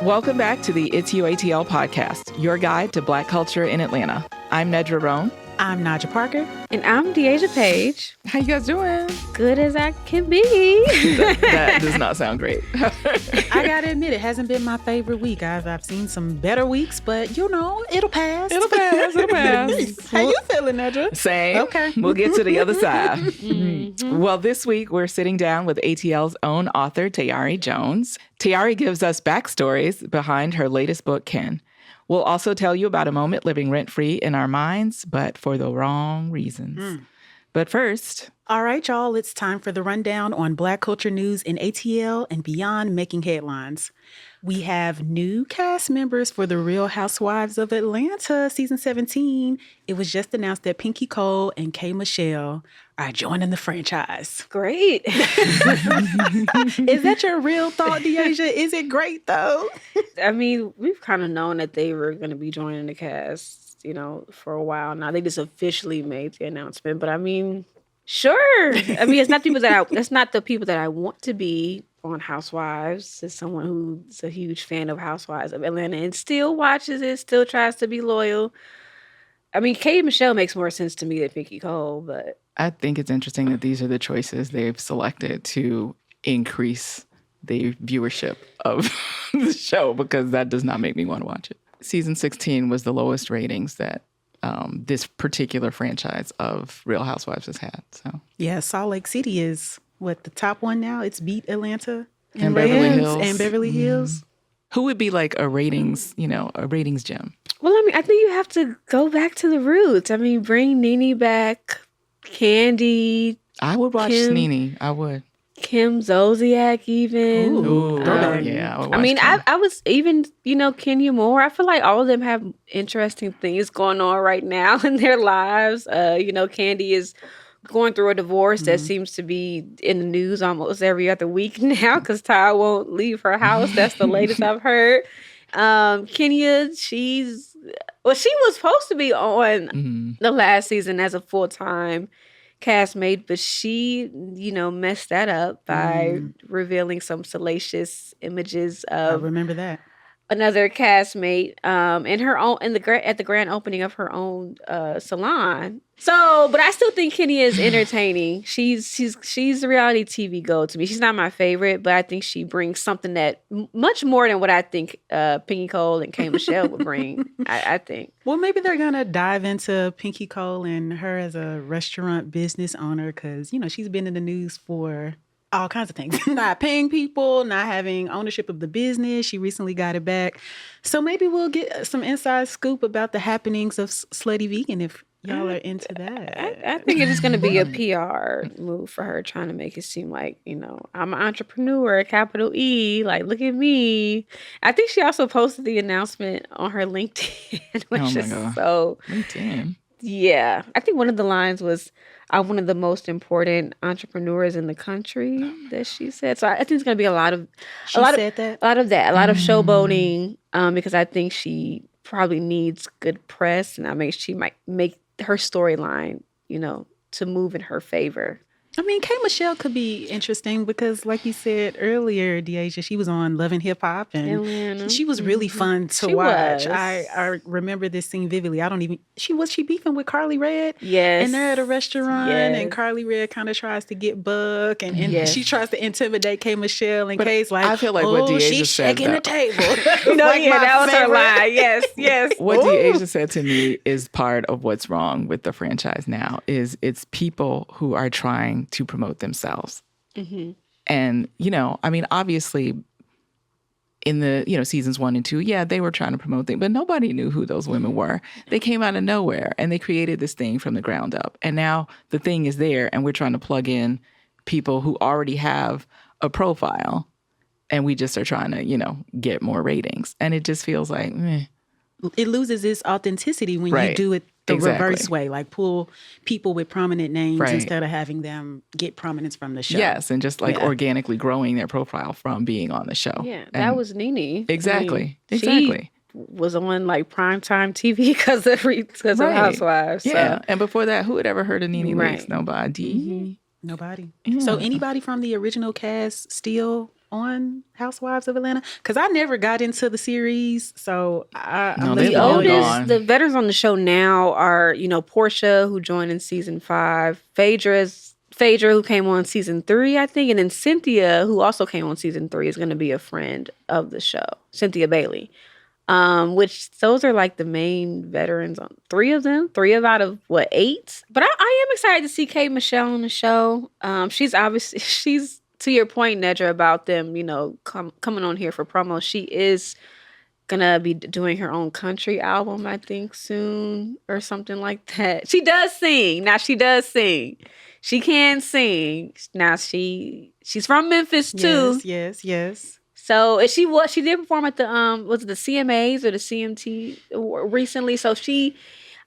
Welcome back to the It's UATL podcast, your guide to Black culture in Atlanta. I'm Nedra Roan. I'm Naja Parker. And I'm Deasia Page. How you guys doing? Good as I can be. That does not sound great. I gotta admit, it hasn't been my favorite week. I've seen some better weeks, but it'll pass. It'll pass. How you feeling, Nedra? Same. Okay. We'll get to the other side. Well, this week we're sitting down with ATL's own author, Tayari Jones. Tayari gives us backstories behind her latest book, Ken. We'll also tell you about a moment living rent-free in our minds, but for the wrong reasons. But first... All right, y'all, it's time for the rundown on Black culture news in ATL and beyond making headlines. We have new cast members for The Real Housewives of Atlanta, Season 17. It was just announced that Pinky Cole and K. Michelle are joining the franchise. Great. Is that your real thought, Deasia? Is it great, though? I mean, we've kind of known that they were going to be joining the cast, for a while now. They just officially made the announcement. But I mean, sure. I mean, it's not that's not the people that I want to be on Housewives. As someone who's a huge fan of Housewives of Atlanta and still watches it, still tries to be loyal. I mean, Kay and Michelle makes more sense to me than Pinky Cole, but I think it's interesting that these are the choices they've selected to increase the viewership of the show, because that does not make me want to watch it. Season 16 was the lowest ratings that this particular franchise of Real Housewives has had. So yeah, Salt Lake City is the top one now. It's beat Atlanta and Beverly Hills. And Beverly Hills. Who would be like a ratings gem? Well, I mean, I think you have to go back to the roots. I mean, bring Nene back, Candy. I would watch Nene. I would. Kim Zolciak even. Ooh, yeah. I mean, I was even, Kenya Moore. I feel like all of them have interesting things going on right now in their lives. Candy is going through a divorce that seems to be in the news almost every other week now because Ty won't leave her house. That's the latest I've heard. Kenya, she was supposed to be on the last season as a full-time castmate, but she, messed that up by revealing some salacious images of I remember that. Another castmate in her own at the grand opening of her own salon. So, but I still think Kenya is entertaining. She's a reality TV gold to me. She's not my favorite, but I think she brings something that much more than what I think Pinky Cole and K. Michelle would bring. I think. Well, maybe they're gonna dive into Pinky Cole and her as a restaurant business owner because she's been in the news for all kinds of things. Not paying people, not having ownership of the business. She recently got it back. So maybe we'll get some inside scoop about the happenings of Slutty Vegan if y'all are into that. I think it's going to be a PR move for her, trying to make it seem like, I'm an entrepreneur, capital E, like, look at me. I think she also posted the announcement on her LinkedIn, which is so... LinkedIn? Yeah. I think one of the lines was, I'm one of the most important entrepreneurs in the country, that she said. So I think it's going to be a lot of showboating, because I think she probably needs good press, and I mean, she might make her storyline, to move in her favor. I mean, K. Michelle could be interesting because, like you said earlier, Deasia, she was on Love and Hip Hop, and Atlanta. She was really fun to watch. I remember this scene vividly. Was she beefing with Carly Red? Yes. And they're at a restaurant, and Carly Red kind of tries to get Buck, and she tries to intimidate K. Michelle, and K's like, I feel like what Deasia she's said, shaking the table. That was her line. Yes. What Deasia said to me is part of what's wrong with the franchise now. It's people who are trying to promote themselves. Mm-hmm. And, obviously in the, seasons 1 and 2, they were trying to promote things, but nobody knew who those women were. They came out of nowhere and they created this thing from the ground up. And now the thing is there and we're trying to plug in people who already have a profile and we just are trying to, get more ratings. And it just feels like, It loses its authenticity when you do it the reverse way, like pull people with prominent names instead of having them get prominence from the show. Yes, and just organically growing their profile from being on the show. Yeah, that was Nene. Exactly. She was on like primetime TV because of Housewives. So. Yeah, and before that, who had ever heard of Nene Leakes? Nobody. Nobody. Yeah. So anybody from the original cast still on Housewives of Atlanta? Because I never got into the series, so I'm No, less they've The long familiar. oldest, gone. the veterans on the show now are, Portia, who joined in season 5, Phaedra, who came on season 3, I think, and then Cynthia, who also came on season 3, is going to be a friend of the show, Cynthia Bailey. Which those are like the main veterans on 3 of them, 3 of out of what 8. But I am excited to see Kate Michelle on the show. She's obviously she's to your point, Nedra, about them, coming on here for promo. She is gonna be doing her own country album, I think, soon or something like that. She does sing. Now she does sing. She can sing. Now she's from Memphis too. Yes. So she did perform at the was it the CMAs or the CMT recently. So she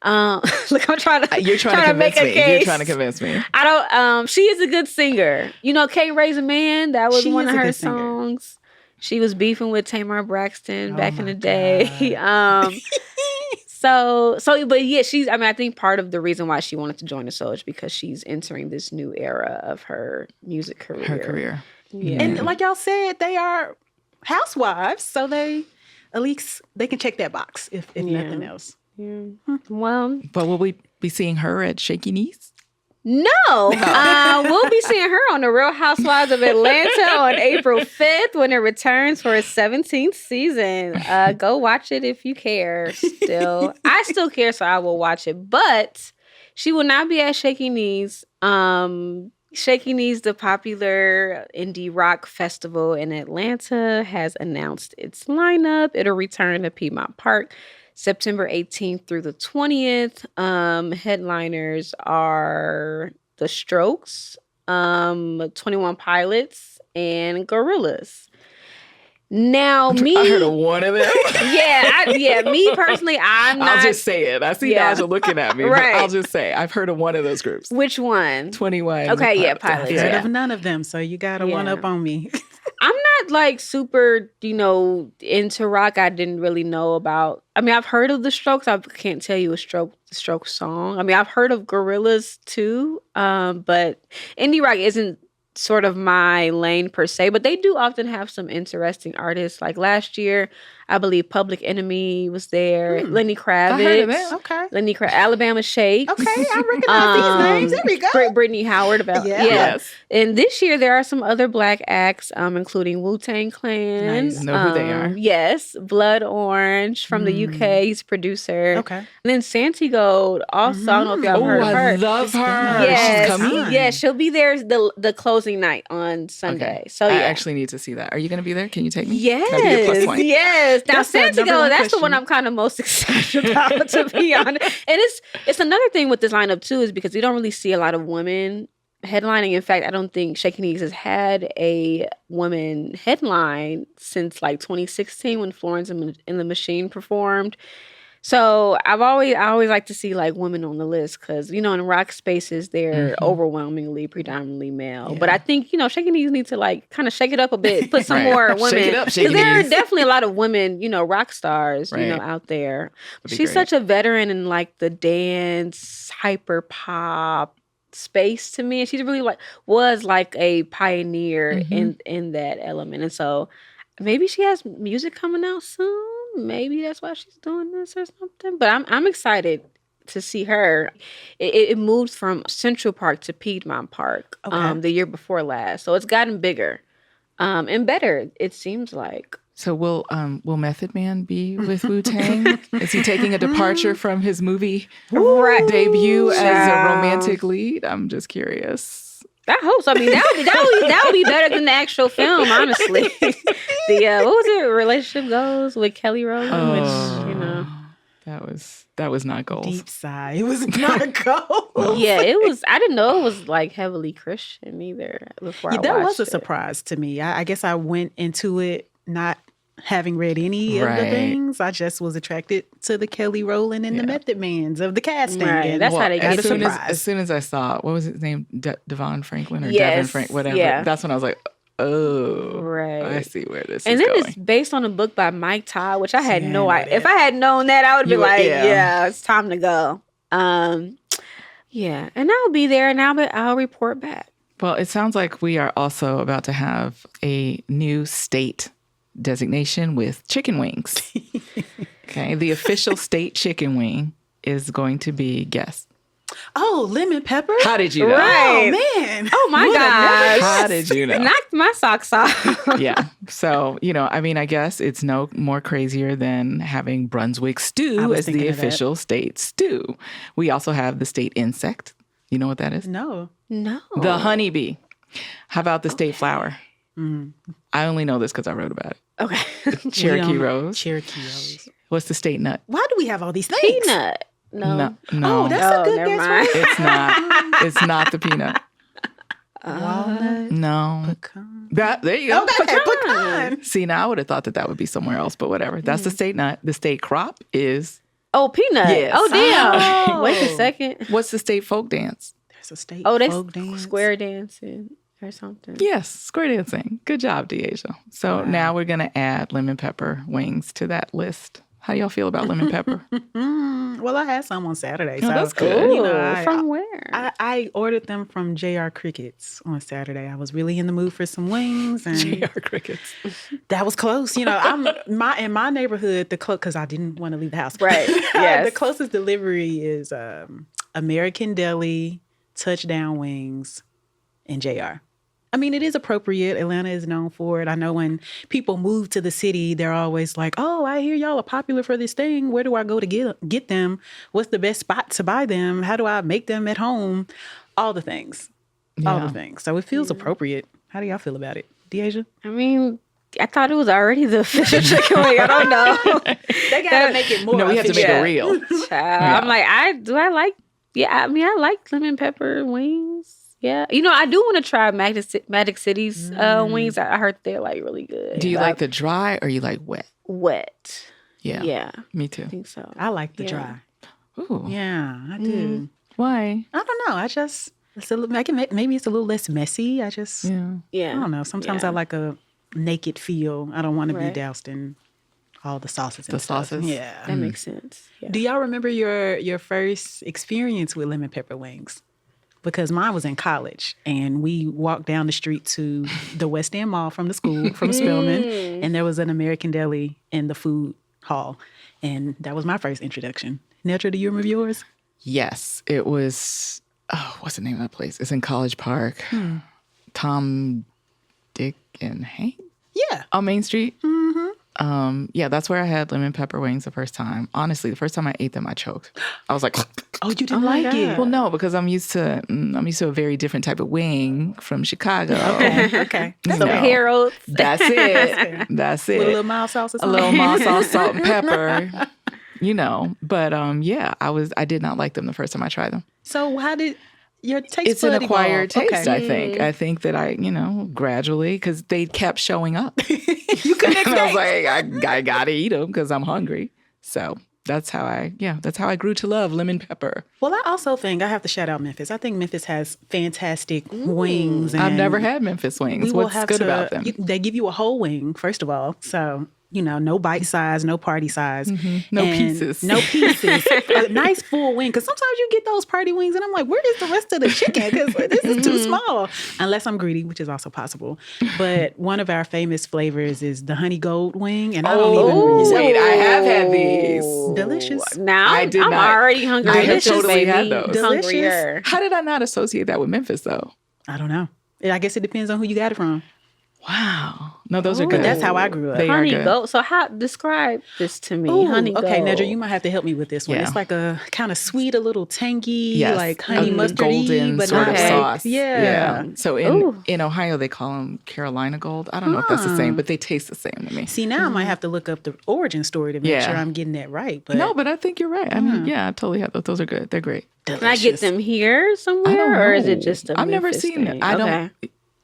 look, I'm trying to You're trying to make convince a me. case. You're trying to convince me. I don't she is a good singer. Can't Raise a Man, that was She one is of a her good singer. songs. She was beefing with Tamar Braxton Oh back in my the day. But yeah, I think part of the reason why she wanted to join the show is because she's entering this new era of her music career. Her career. Yeah. And like y'all said, they are housewives, so they at least they can check that box if nothing else. Yeah. Well, But will we be seeing her at Shaky Knees? no. We'll be seeing her on The Real Housewives of Atlanta on April 5th when it returns for its 17th season. Go watch it if you care still. I still care, so I will watch it. But she will not be at Shaky Knees. Shaky Knees, the popular indie rock festival in Atlanta, has announced its lineup. It'll return to Piedmont Park September 18th through the 20th. Headliners are The Strokes, 21 Pilots, and Gorillaz. Now, me, I heard of one of them. me personally, I'm not. I'll just say it. I see Naja looking at me, Right. but I'll just say I've heard of one of those groups. Which one? 21. Okay, yeah, Pilots. I've heard Yeah. of none of them, so you got a one up on me. I'm not like super, into rock. I didn't really know about. I mean, I've heard of the Strokes. I can't tell you a Strokes song. I mean, I've heard of Gorillaz too. But indie rock isn't sort of my lane per se, but they do often have some interesting artists. Like last year, I believe Public Enemy was there. Lenny Kravitz. I heard of them. Okay. Lenny Kravitz, Alabama Shakes. Okay, I recognize these names. There we go. Brittany Howard. Yeah. Yes. And this year there are some other Black acts, including Wu-Tang Clan. Nice. Know who they are. Yes, Blood Orange from the UK. He's a producer. Okay. And then Santi Gold. Also, I don't know if y'all heard of her. I love her. Yes, She's coming. yeah, she'll be there the closing night on Sunday. Okay. So I yeah. actually need to see that. Are you going to be there? Can you take me? Yes, Can I be a plus point? yes. Now, That's the Santi number Gold, one that's the one question. I'm kind of most excited about, to be honest. And it's another thing with this lineup too, is because you don't really see a lot of women headlining. In fact, I don't think Shaky Knees has had a woman headline since like 2016 when Florence and the Machine performed. So I always like to see like women on the list because in rock spaces they're overwhelmingly predominantly male. Yeah. But I think Shaky Knees need to like kind of shake it up a bit, put some Right. more Shake women it up, because Shaky there are Knees. definitely a lot of women rock stars Right. out there. That'd be She's great. such a veteran in like the dance hyper pop space to me, and she really was like a pioneer in that element. And so maybe she has music coming out soon. Maybe that's why she's doing this or something. But I'm excited to see her. It moved from Central Park to Piedmont Park the year before last, so it's gotten bigger and better. It seems like. So will Method Man be with Wu-Tang? Is he taking a departure from his movie debut as a romantic lead? I'm just curious. I hope so. I mean, that would be better than the actual film, honestly. What was it? Relationship Goals with Kelly Rowland, which that was not goals. Deep sigh. It was not a goal. Yeah, it was. I didn't know it was like heavily Christian either. Before Yeah, I that was watched a it. surprise to me. I guess I went into it not having read any of the Right. things. I just was attracted to the Kelly Rowland and the Method Mans of the casting. Right, And that's how they get as you. soon as I saw, what was his name? Devon Franklin or Yes, Devin Frank, whatever. yeah. That's when I was like, oh, Right. I see where this And is then going. it's based on a book by Mike Todd, which I had Yeah, no I know idea. If that. I had known that, I would be You would- like, yeah. yeah, it's time to go. Yeah, and I'll be there, and I'll report back. Well, it sounds like we are also about to have a new state designation with chicken wings. Okay. The official state chicken wing is going to be, guess. Oh, lemon pepper? How did you know? Right. Oh, man. Oh my gosh. How did you know? Knocked my socks off. Yeah. So, I mean, I guess it's no more crazier than having Brunswick I stew was as the thinking of that. official state stew. We also have the state insect. You know what that is? No. No. The honeybee. How about the state flower? I only know this because I wrote about it. Okay. Cherokee rose. Cherokee rose. What's the state nut? Why do we have all these things? Peanut. No. No. Oh, that's a good never guess, mind. right? It's not. It's not the peanut. Walnut, No. pecan. There you go. Okay, pecan. See, now I would have thought that would be somewhere else, but whatever. That's the state nut. The state crop is, Oh, peanut. Yes. Oh, damn. Oh. Wait a second. what's the state folk dance? There's a state Oh, they folk dance. square dancing or something. Yes, square dancing. Good job, Deasia. So now we're going to add lemon pepper wings to that list. How do y'all feel about lemon pepper? Well, I had some on Saturday. Oh, So, that's good. You know, From where? I ordered them from JR Crickets on Saturday. I was really in the mood for some wings, and JR Crickets. that was close. You know, in my neighborhood, because I didn't want to leave the house. Right. Yes. The closest delivery is American Deli, Touchdown Wings, and JR. I mean, it is appropriate. Atlanta is known for it. I know when people move to the city, they're always like, "Oh, I hear y'all are popular for this thing. Where do I go to get them? What's the best spot to buy them? How do I make them at home?" All the things. All Yeah. the things. So it feels appropriate. How do y'all feel about it? Deasia? I mean, I thought it was already the official chicken wing. I don't know. They got to make it more No, we have to make official. it real. I'm like, I like, I mean, I like lemon pepper wings. Yeah. You know, I do want to try Magic City's wings. I heard they're like really good. Do you like the dry or you like wet? wet? Yeah. Yeah. Me too. I think so. I like the Yeah. dry. Ooh. Yeah, I do. Why? I don't know. Maybe it's a little less messy. I Yeah. don't know. Sometimes Yeah. I like a naked feel. I don't want to be Right. doused in all the sauces. The And stuff. sauces? Yeah. That makes sense. Yeah. Do y'all remember your first experience with lemon pepper wings? Because mine was in college, and we walked down the street to the West End Mall from the school, from Spelman, and there was an American Deli in the food hall, and that was my first introduction. Netra, do you remember yours? Yes. It was, what's the name of that place? It's in College Park. Tom, Dick, and Hank Yeah. on Main Street. Yeah, that's where I had lemon pepper wings the first time. Honestly, the first time I ate them, I choked. I was like, Oh, you didn't like it? well, no, because I'm used to a very different type of wing from Chicago. Okay. You Some know, Harold. That's it. That's it. With a little mild sauce or A something? little mild sauce, salt, and pepper. But yeah, I did not like them the first time I tried them. So how did your taste It's an bud acquired evolve? taste, Okay. I think. I think that I, gradually, because they kept showing up. You couldn't And I was escape. like, I gotta eat them because I'm hungry. So that's how I grew to love lemon pepper. Well, I also think I have to shout out Memphis. I think Memphis has fantastic wings. And I've never had Memphis wings. we will What's have good to- about them? They give you a whole wing, first of all. So, no bite size, no party size. No and pieces. No pieces. A nice full wing. Because sometimes you get those party wings and I'm like, where is the rest of the chicken? Because this is too small. Unless I'm greedy, which is also possible. But one of our famous flavors is the honey gold wing. And I don't even... Wait, I have had these. Delicious. Now I did I'm not. already hungry. I Delicious, totally baby. had those. Delicious. Hungrier. How did I not associate that with Memphis though? I don't know. I guess it depends on who you got it from. Wow. No, those are Ooh. good. But that's how I grew up. They are Honey good. goat. So how describe this to me? Ooh, Honey okay, goat. Nedra, you might have to help me with this one. Yeah. It's like a kind of sweet, a little tangy, Yes. like honey A mustardy, golden but sort not of Okay. sauce. Yeah. So Ooh. in Ohio they call them Carolina Gold. I don't know if that's the same, but they taste the same to me. See, now I might have to look up the origin story to make Yeah. sure I'm getting that right. But No, but I think you're right. I mean, yeah, I totally have those. Those are good. They're great. Can I get them here somewhere, I don't know. or is it just a I've never Memphis seen thing? it. I Okay. don't.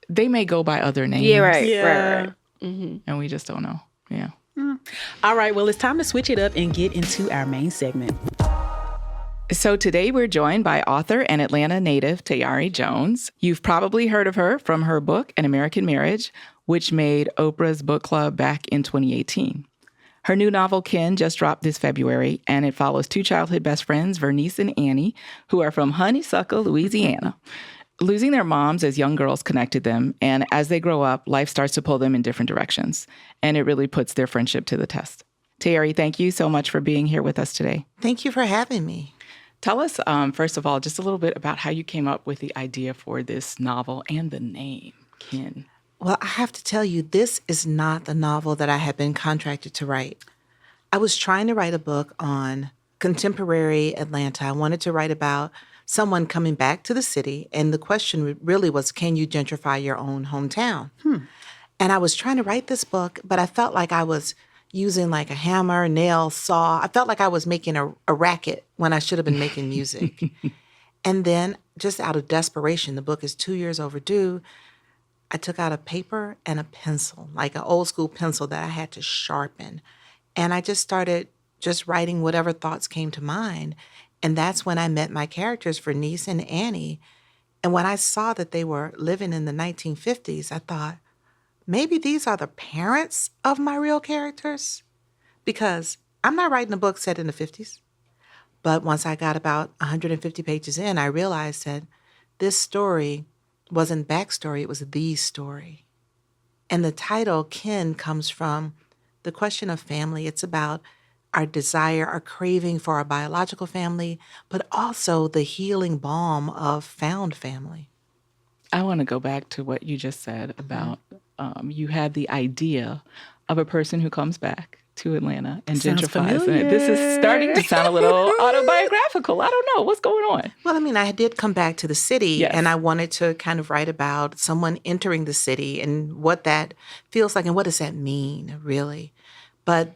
They may go by other names. Yeah, right. Yeah. Right. And we just don't know. Yeah. All right, well, it's time to switch it up and get into our main segment. So today we're joined by author and Atlanta native Tayari Jones. You've probably heard of her from her book, An American Marriage, which made Oprah's book club back in 2018. Her new novel, Ken, just dropped this February, and it follows two childhood best friends, Vernice and Annie, who are from Honeysuckle, Louisiana. Losing their moms as young girls connected them, and as they grow up, life starts to pull them in different directions, and it really puts their friendship to the test. Tayari, thank you so much for being here with us today. Thank you for having me. Tell us, first of all, just a little bit about how you came up with the idea for this novel and the name, Kin. Well, I have to tell you, this is not the novel that I had been contracted to write. I was trying to write a book on contemporary Atlanta. I wanted to write about someone coming back to the city, and the question really was, can you gentrify your own hometown? And I was trying to write this book, but I felt like I was using like a hammer, nail, saw. I felt like I was making a racket when I should have been making music. And then, just out of desperation, the book is 2 years overdue, I took out a paper and a pencil, like an old school pencil that I had to sharpen. And I just started just writing whatever thoughts came to mind. And that's when I met my characters, Vernice and Annie. And when I saw that they were living in the 1950s, I thought, maybe these are the parents of my real characters? Because I'm not writing a book set in the 50s. But once I got about 150 pages in, I realized that this story wasn't backstory, it was the story. And the title, Kin, comes from the question of family. It's about our desire, our craving for our biological family, but also the healing balm of found family. I want to go back to what you just said about you had the idea of a person who comes back to Atlanta and Sounds gentrifies familiar. it. This is starting to sound a little autobiographical. I don't know. What's going on? Well, I mean, I did come back to the city, Yes. and I wanted to kind of write about someone entering the city and what that feels like and what does that mean, really. But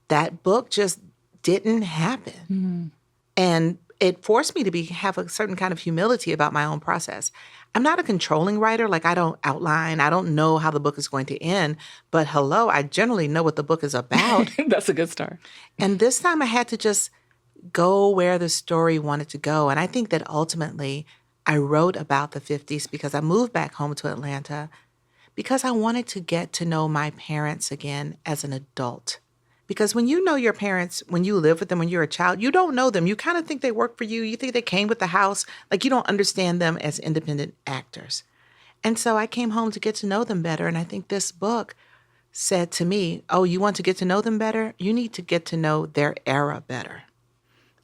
that book just didn't happen. And it forced me to have a certain kind of humility about my own process. I'm not a controlling writer. Like, I don't outline. I don't know how the book is going to end. But hello, I generally know what the book is about. That's a good start. And this time I had to just go where the story wanted to go. And I think that ultimately I wrote about the 50s because I moved back home to Atlanta because I wanted to get to know my parents again as an adult. Because when you know your parents, when you live with them, when you're a child, you don't know them. You kind of think they work for you. You think they came with the house. Like, you don't understand them as independent actors. And so I came home to get to know them better. And I think this book said to me, oh, you want to get to know them better? You need to get to know their era better.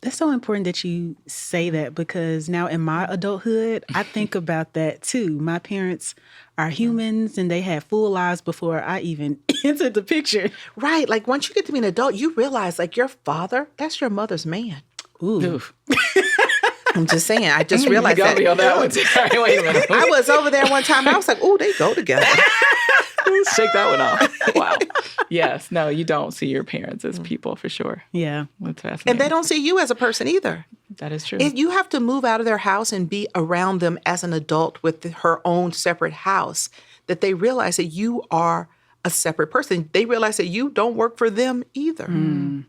That's so important that you say that, because now in my adulthood, I think about that too. My parents are humans and they had full lives before I even entered the picture. Right. Like, once you get to be an adult, you realize, like, your father, that's your mother's man. Ooh. Oof. I'm just saying. I just realized You got that. me on that one. Sorry, wait a minute. I was over there one time. I was like, oh, they go together. Shake that one off. Wow. Yes. No, you don't see your parents as people for sure. Yeah. That's fascinating. And they don't see you as a person either. That is true. You have to move out of their house and be around them as an adult with her own separate house, that they realize that you are a separate person. They realize that you don't work for them either.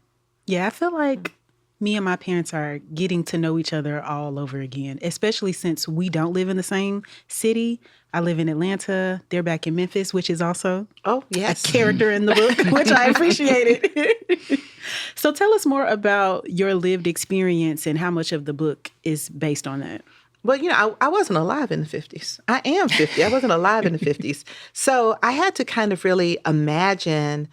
Yeah, I feel like me and my parents are getting to know each other all over again, especially since we don't live in the same city. I live in Atlanta. They're back in Memphis, which is also Oh, yes. a character in the book, which I appreciated. So tell us more about your lived experience and how much of the book is based on that. Well, you know, I wasn't alive in the 50s. I am 50. I wasn't alive in the 50s. So I had to kind of really imagine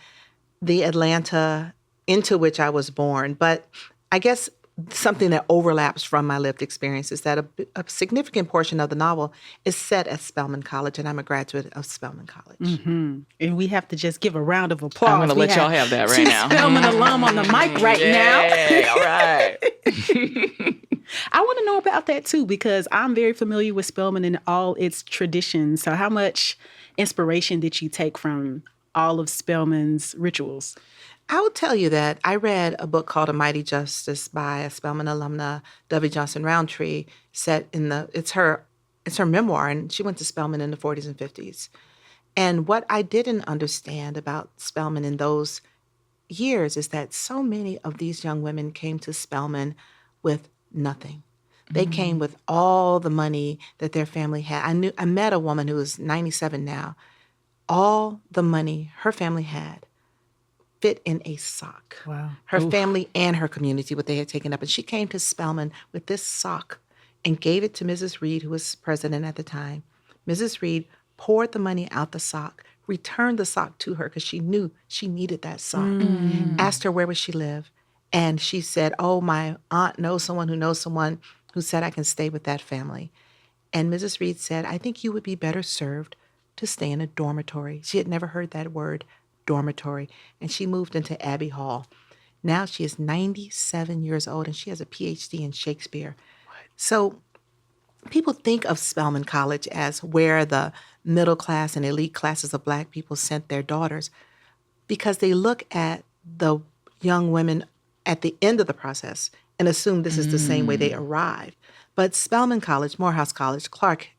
the Atlanta into which I was born. But I guess something that overlaps from my lived experience is that a significant portion of the novel is set at Spelman College, and I'm a graduate of Spelman College. Mm-hmm. And we have to just give a round of applause. I'm going to let y'all have that right now. Spelman alum on the mic right now. Yeah, all right. I want to know about that too, because I'm very familiar with Spelman and all its traditions. So how much inspiration did you take from all of Spelman's rituals? I will tell you that I read a book called A Mighty Justice by a Spelman alumna, Dovey Johnson Roundtree, set in it's her memoir, and she went to Spelman in the 40s and 50s. And what I didn't understand about Spelman in those years is that so many of these young women came to Spelman with nothing. They came with all the money that their family had. I met a woman who is 97 now. All the money her family had fit in a sock. Wow. Her family and her community, what they had taken up. And she came to Spelman with this sock and gave it to Mrs. Reed, who was president at the time. Mrs. Reed poured the money out the sock, returned the sock to her because she knew she needed that sock, asked her where would she live. And she said, oh, my aunt knows someone who said I can stay with that family. And Mrs. Reed said, I think you would be better served to stay in a dormitory. She had never heard that word, dormitory. And she moved into Abbey Hall. Now she is 97 years old and she has a PhD in Shakespeare. So people think of Spelman College as where the middle class and elite classes of Black people sent their daughters because they look at the young women at the end of the process and assume this is the same way they arrived. But Spelman College, Morehouse College, Clark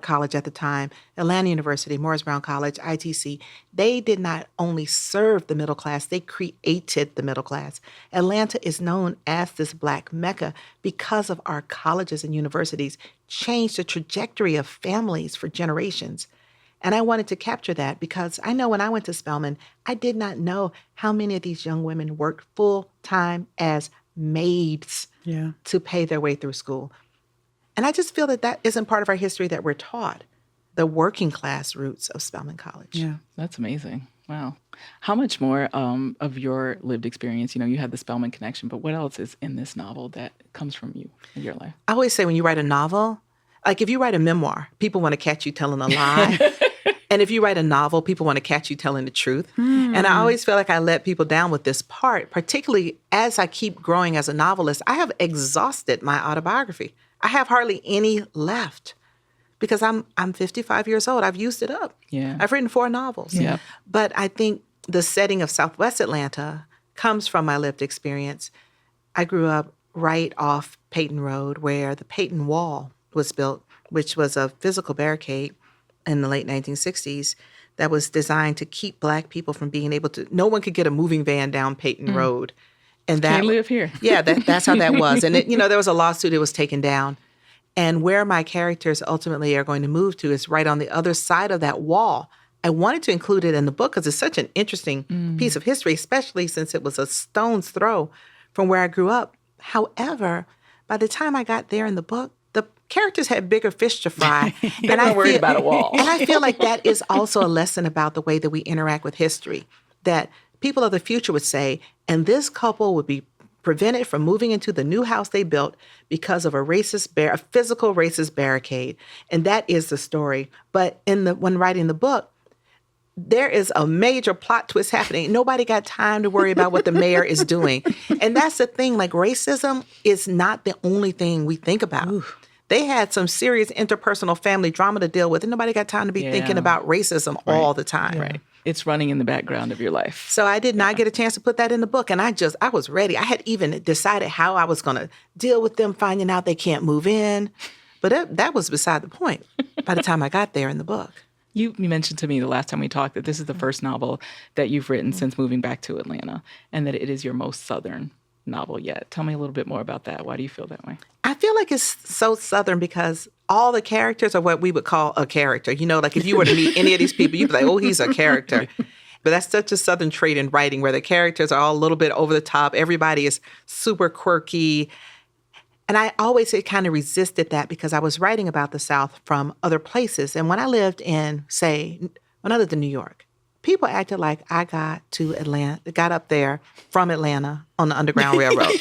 College at the time, Atlanta University, Morris Brown College, ITC, they did not only serve the middle class, they created the middle class. Atlanta is known as this Black Mecca because of our colleges and universities changed the trajectory of families for generations. And I wanted to capture that because I know when I went to Spelman, I did not know how many of these young women worked full time as maids to pay their way through school. And I just feel that that isn't part of our history that we're taught, the working class roots of Spelman College. Yeah, that's amazing. Wow. How much more of your lived experience, you had the Spelman connection, but what else is in this novel that comes from you in your life? I always say when you write a novel, like if you write a memoir, people want to catch you telling a lie. And if you write a novel, people want to catch you telling the truth. And I always feel like I let people down with this part, particularly as I keep growing as a novelist. I have exhausted my autobiography. I have hardly any left because I'm 55 years old. I've used it up. Yeah. I've written 4 novels. Yeah. But I think the setting of Southwest Atlanta comes from my lived experience. I grew up right off Peyton Road where the Peyton Wall was built, which was a physical barricade in the late 1960s that was designed to keep Black people from being able to, no one could get a moving van down Peyton Road. And that, Can't live here. Yeah, that's how that was. And there was a lawsuit, it was taken down. And where my characters ultimately are going to move to is right on the other side of that wall. I wanted to include it in the book because it's such an interesting piece of history, especially since it was a stone's throw from where I grew up. However, by the time I got there in the book, the characters had bigger fish to fry. And I worried about a wall. And I feel like that is also a lesson about the way that we interact with history, that people of the future would say, and this couple would be prevented from moving into the new house they built because of a physical racist barricade. And that is the story. But when writing the book, there is a major plot twist happening. Nobody got time to worry about what the mayor is doing. And that's the thing, like racism is not the only thing we think about. Ooh. They had some serious interpersonal family drama to deal with, and nobody got time to be thinking about racism all the time. Right. It's running in the background of your life. So I did not get a chance to put that in the book. And I was ready. I had even decided how I was going to deal with them finding out they can't move in. But that was beside the point by the time I got there in the book. You mentioned to me the last time we talked that this is the first novel that you've written since moving back to Atlanta and that it is your most Southern novel yet. Tell me a little bit more about that. Why do you feel that way? I feel like it's so Southern because all the characters are what we would call a character. Like if you were to meet any of these people, you'd be like, oh, he's a character. But that's such a Southern trait in writing where the characters are all a little bit over the top. Everybody is super quirky. And I always kind of resisted that because I was writing about the South from other places. And when I lived in, when I lived in New York, people acted like I got up there from Atlanta on the Underground Railroad.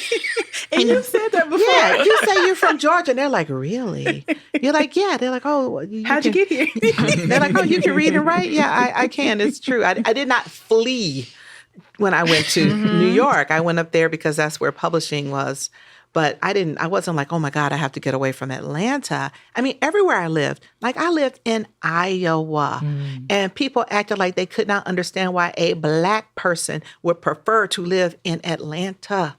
And you said that before. Yeah, you say you're from Georgia, and they're like, really? You're like, yeah. They're like, oh. How'd you get here? They're like, oh, you can read and write? Yeah, I can. It's true. I did not flee when I went to New York. I went up there because that's where publishing was. But I wasn't like, oh my God, I have to get away from Atlanta. I mean, everywhere I lived, like I lived in Iowa and people acted like they could not understand why a Black person would prefer to live in Atlanta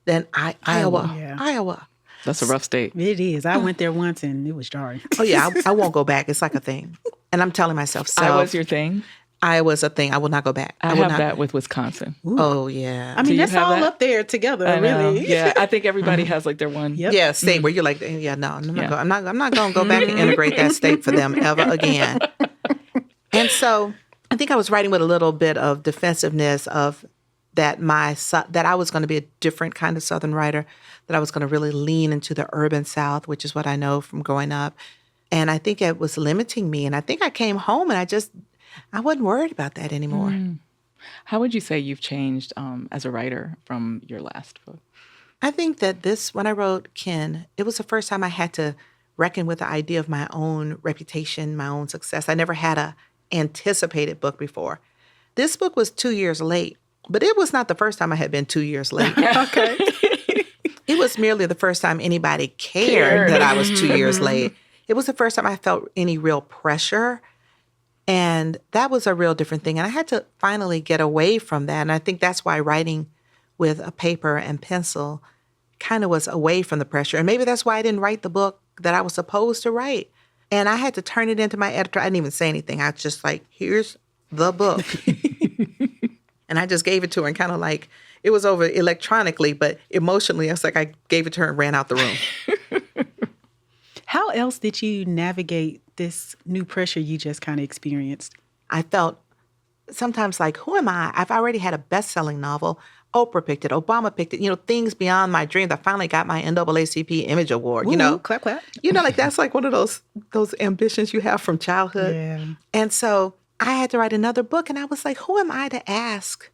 than Iowa. Yeah. Iowa. That's a rough state. It is. I went there once and it was jarring. Oh yeah, I won't go back. It's like a thing. And I'm telling myself, Iowa's your thing? Iowa's a thing. I will not go back. I have that with Wisconsin. Ooh. Oh, yeah. I mean, that's all that? Up there together, really. Yeah, I think everybody has like their one. Yep. Yeah, state where you're like, yeah, no, I'm not going to go back and integrate that state for them ever again. And so I think I was writing with a little bit of defensiveness of that that I was going to be a different kind of Southern writer, that I was going to really lean into the urban South, which is what I know from growing up. And I think it was limiting me. And I think I came home and I wasn't worried about that anymore. How would you say you've changed as a writer from your last book? I think that when I wrote Ken, it was the first time I had to reckon with the idea of my own reputation, my own success. I never had a anticipated book before. This book was 2 years late, but it was not the first time I had been 2 years late. Okay. It was merely the first time anybody cared that I was 2 years late. It was the first time I felt any real pressure. And that was a real different thing. And I had to finally get away from that. And I think that's why writing with a paper and pencil kind of was away from the pressure. And maybe that's why I didn't write the book that I was supposed to write. And I had to turn it into my editor. I didn't even say anything. I was just like, here's the book. And I just gave it to her and kind of like, it was over electronically, but emotionally, I was like, I gave it to her and ran out the room. How else did you navigate this new pressure you just kind of experienced? I felt sometimes like, who am I? I've already had a best-selling novel. Oprah picked it. Obama picked it. Things beyond my dreams. I finally got my NAACP Image Award. Ooh, clap, clap. Like that's like one of those ambitions you have from childhood. Yeah. And so I had to write another book, and I was like, who am I to ask?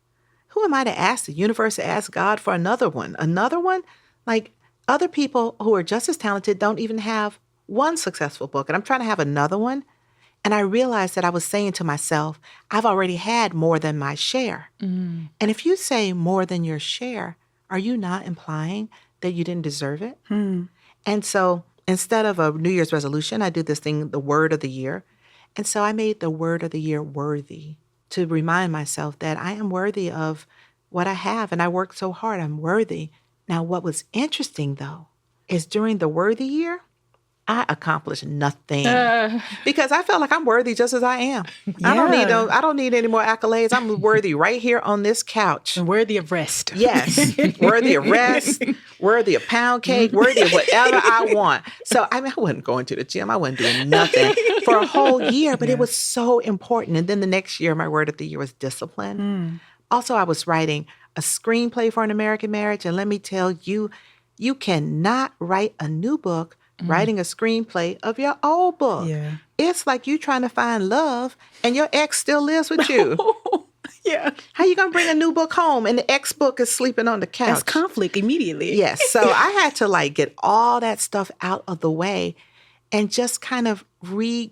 Who am I to ask the universe, to ask God for another one? Another one? Like other people who are just as talented don't even have one successful book, and I'm trying to have another one. And I realized that I was saying to myself, I've already had more than my share. And if you say more than your share, are you not implying that you didn't deserve it? And so instead of a New Year's resolution, I do this thing, the word of the year. And so I made the word of the year worthy, to remind myself that I am worthy of what I have. And I worked so hard, I'm worthy. Now, what was interesting, though, is during the worthy year, I accomplished nothing because I felt like I'm worthy just as I am. I don't need any more accolades. I'm worthy right here on this couch. And worthy of rest. Yes. Worthy of rest, worthy of pound cake, worthy of whatever I want. So, I wasn't going to the gym. I wasn't doing nothing for a whole year, but it was so important. And then the next year, my word of the year was discipline. Also, I was writing a screenplay for An American Marriage. And let me tell you, you cannot write a new book writing a screenplay of your old book. Yeah. It's like you trying to find love and your ex still lives with you. Yeah. How you going to bring a new book home and the ex book is sleeping on the couch? That's conflict immediately. Yes. So I had to get all that stuff out of the way and just kind of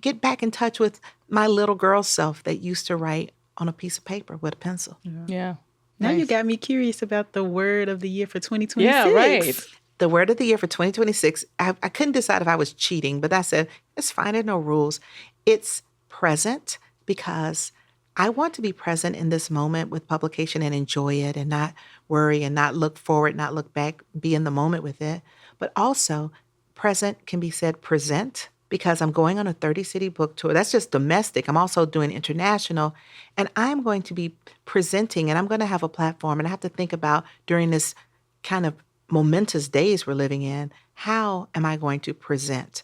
get back in touch with my little girl self that used to write on a piece of paper with a pencil. Yeah. Now you got me curious about the word of the year for 2026. Yeah, right. The word of the year for 2026, I couldn't decide if I was cheating, but I said, it's fine, there are no rules. It's present because I want to be present in this moment with publication and enjoy it and not worry and not look forward, not look back, be in the moment with it. But also, present can be said present because I'm going on a 30-city book tour. That's just domestic. I'm also doing international. And I'm going to be presenting, and I'm going to have a platform. And I have to think about during this kind of momentous days we're living in, how am I going to present?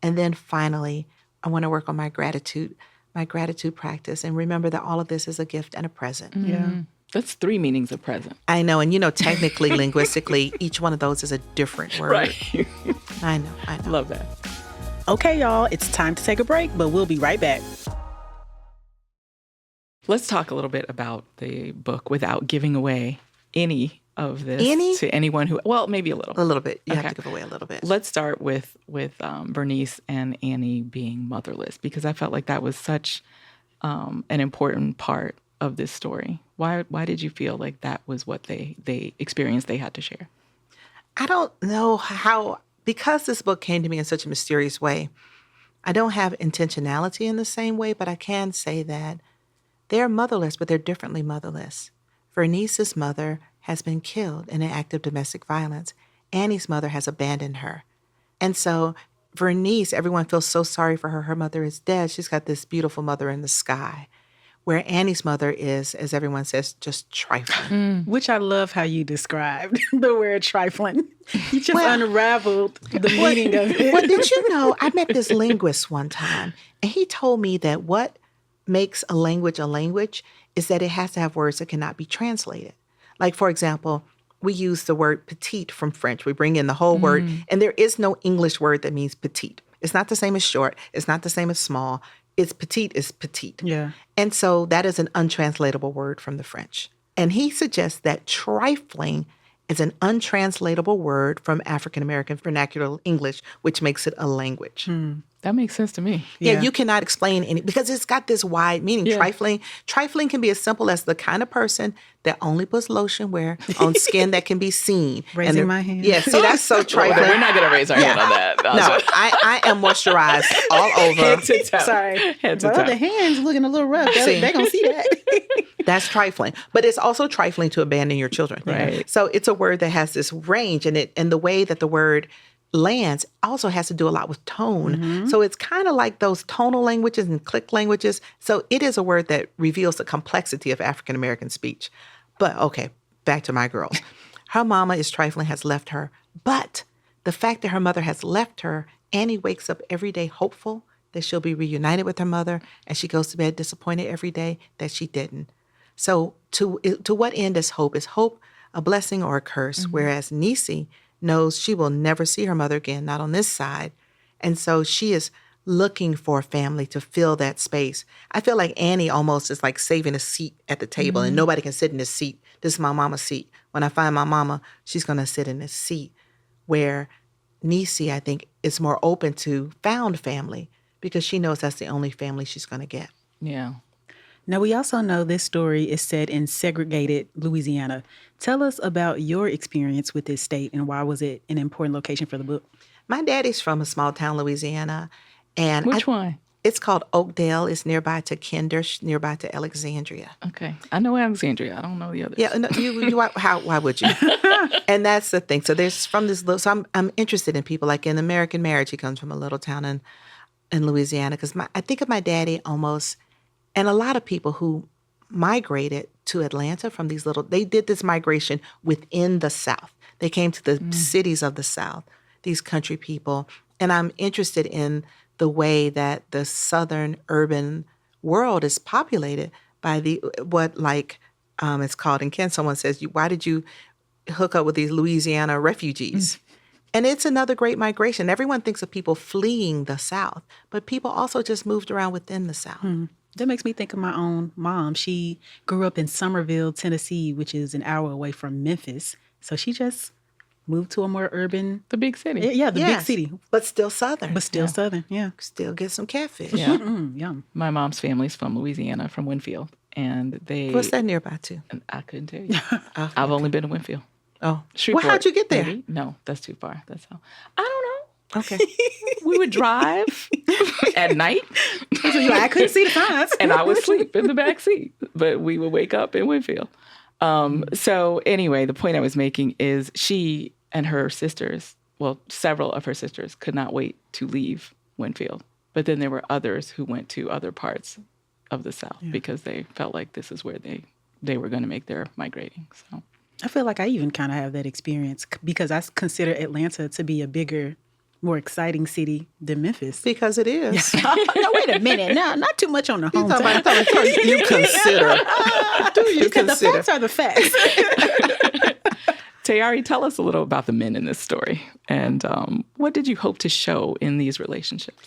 And then finally, I want to work on my gratitude practice and remember that all of this is a gift and a present. Yeah. That's 3 meanings of present. I know. And technically, linguistically, each one of those is a different word. Right. I know. Love that. Okay, y'all, it's time to take a break, but we'll be right back. Let's talk a little bit about the book without giving away any of this to anyone who, well, maybe a little. A little bit. You Okay. have to give away a little bit. Let's start with Bernice and Annie being motherless, because I felt like that was such an important part of this story. Why did you feel like that was what they experienced they had to share? I don't know how, because this book came to me in such a mysterious way, I don't have intentionality in the same way, but I can say that they're motherless, but they're differently motherless. Bernice's mother has been killed in an act of domestic violence. Annie's mother has abandoned her. And so Bernice, everyone feels so sorry for her. Her mother is dead. She's got this beautiful mother in the sky. Where Annie's mother is, as everyone says, just trifling. Which I love how you described the word trifling. You just unraveled the meaning of it. Well, did you know, I met this linguist one time, and he told me that what makes a language is that it has to have words that cannot be translated. Like, for example, we use the word petite from French. We bring in the whole word, and there is no English word that means petite. It's not the same as short. It's not the same as small. It's petite is petite. Yeah. And so that is an untranslatable word from the French. And he suggests that trifling is an untranslatable word from African American vernacular English, which makes it a language. That makes sense to me. Yeah, you cannot explain any because it's got this wide meaning. Yeah. Trifling can be as simple as the kind of person that only puts lotion wear on skin that can be seen. Raising my hand. Yeah, see, that's so trifling. We're not going to raise our hand on that. No, I am moisturized all over. Head to toe. Sorry. Head to But toe. the hands looking a little rough. See. They're going to see that. That's trifling. But it's also trifling to abandon your children. Right. So it's a word that has this range, and the way that the word lands also has to do a lot with tone. So it's kind of like those tonal languages and click languages. So it is a word that reveals the complexity of African American speech. But okay, back to my girls. Her mama is trifling, has left her. But the fact that her mother has left her, Annie wakes up every day hopeful that she'll be reunited with her mother, and she goes to bed disappointed every day that she didn't. So to what end is hope? Is hope a blessing or a curse? Whereas Niecy knows she will never see her mother again, not on this side. And so she is looking for a family to fill that space. I feel like Annie almost is like saving a seat at the table, and nobody can sit in this seat. This is my mama's seat. When I find my mama, she's going to sit in this seat. Where Niecy, I think, is more open to found family because she knows that's the only family she's going to get. Yeah. Now, we also know this story is set in segregated Louisiana. Tell us about your experience with this state and why was it an important location for the book? My daddy's from a small town, Louisiana. And Which one? It's called Oakdale. It's nearby to Kinder, nearby to Alexandria. Okay. I know Alexandria. I don't know the others. Yeah, no, why would you? And that's the thing. So there's from this little, so I'm interested in people like in American Marriage. He comes from a little town in Louisiana because I think of my daddy almost, and a lot of people who migrated to Atlanta from these they did this migration within the South. They came to the cities of the South, these country people. And I'm interested in the way that the Southern urban world is populated by it's called in Kent. Someone says, why did you hook up with these Louisiana refugees? And it's another great migration. Everyone thinks of people fleeing the South, but people also just moved around within the South. That makes me think of my own mom. She grew up in Summerville, Tennessee, which is an hour away from Memphis. So she just moved to a more urban... The big city. Yeah, the big city. But still Southern. But still Southern, yeah. Still get some catfish. Yeah. Yum. My mom's family's from Louisiana, from Winfield. And they... What's that nearby to? I couldn't tell you. I've only been to Winfield. Oh. Shreveport, Well, how'd you get there? maybe? No, that's too far. That's how. I don't know. Okay. We would drive at night, I couldn't see the signs. and I would sleep in the back seat. But we would wake up in Winfield. So anyway, the point I was making is she and her sisters, well, several of her sisters, could not wait to leave Winfield. But then there were others who went to other parts of the South because they felt like this is where they were going to make their migrating. So I feel like I even kind of have that experience because I consider Atlanta to be a bigger, more exciting city than Memphis. Because it is. No, wait a minute. No, not too much on the hometown. You consider. Do you Because the consider? facts are the facts. Tayari, tell us a little about the men in this story and what did you hope to show in these relationships?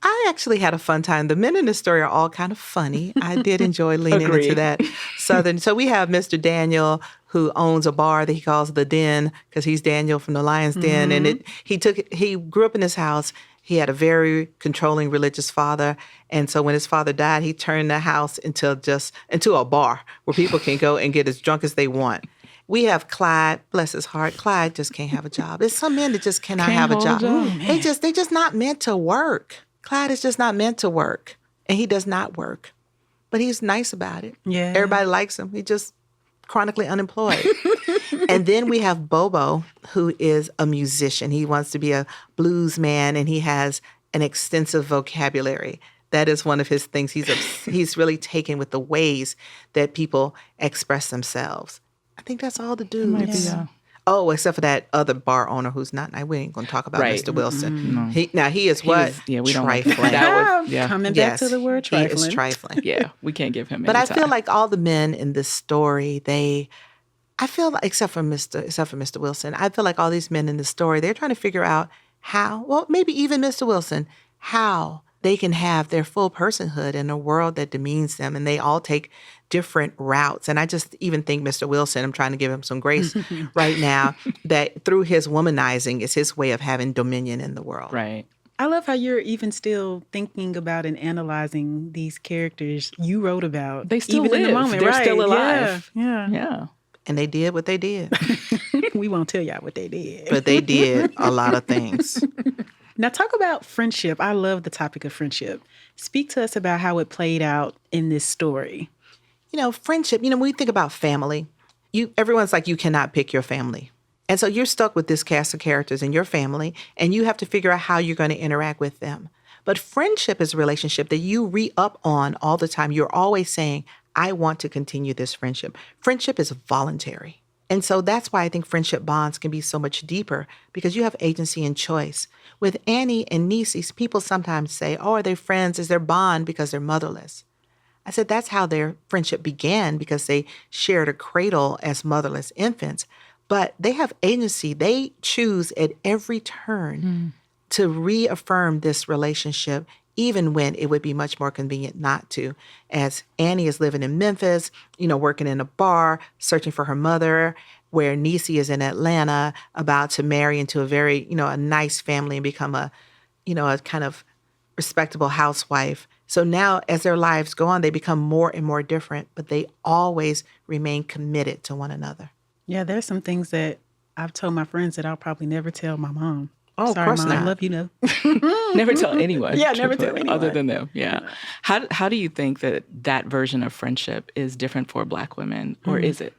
I actually had a fun time. The men in this story are all kind of funny. I did enjoy leaning Agreed. into that Southern. So we have Mr. Daniel, who owns a bar that he calls the Den because he's Daniel from the Lion's Den. And he grew up in his house. He had a very controlling religious father. And so when his father died, he turned the house into a bar where people can go and get as drunk as they want. We have Clyde, bless his heart. Clyde just can't have a job. There's some men that just cannot have a hold job. a job. They just not meant to work. Clyde is just not meant to work, and he does not work. But he's nice about it. Yeah. Everybody likes him. He's just chronically unemployed. And then we have Bobo, who is a musician. He wants to be a blues man, and he has an extensive vocabulary. That is one of his things. He's really taken with the ways that people express themselves. I think that's all the dudes. Oh, except for that other bar owner who's not. We ain't going to talk about Right. Mr. Wilson. No. He is what? We don't Trifling. That was, Coming Yes, back to the word trifling. He is trifling. yeah, we can't give him But any I feel time. like all the men in this story, I feel like, except for Mr. Wilson, I feel like all these men in the story, they're trying to figure out how, well, maybe even Mr. Wilson, how they can have their full personhood in a world that demeans them, and they all take different routes. And I just even think Mr. Wilson, I'm trying to give him some grace right now, that through his womanizing is his way of having dominion in the world. Right. I love how you're even still thinking about and analyzing these characters you wrote about. They still even live. in the moment. They're right. still alive. Yeah. Yeah. And they did what they did. We won't tell y'all what they did. But they did a lot of things. Now, talk about friendship. I love the topic of friendship. Speak to us about how it played out in this story. Friendship, when we think about family, everyone's like, you cannot pick your family. And so you're stuck with this cast of characters in your family, and you have to figure out how you're going to interact with them. But friendship is a relationship that you re-up on all the time. You're always saying, I want to continue this friendship. Friendship is voluntary. And so that's why I think friendship bonds can be so much deeper, because you have agency and choice. With Annie and Nisi, people sometimes say, oh, are they friends? Is their bond because they're motherless? I said that's how their friendship began, because they shared a cradle as motherless infants. But they have agency. They choose at every turn to reaffirm this relationship, even when it would be much more convenient not to. As Annie is living in Memphis, working in a bar, searching for her mother, where Nisi is in Atlanta, about to marry into a very, a nice family and become a kind of respectable housewife. So now as their lives go on, they become more and more different, but they always remain committed to one another. Yeah, there's some things that I've told my friends that I'll probably never tell my mom. Oh, Sorry, of course Mom, not. I love you, no. Never tell anyone. Yeah, never truthfully, tell anyone. other than them. Yeah. How do you think that version of friendship is different for Black women, or is it?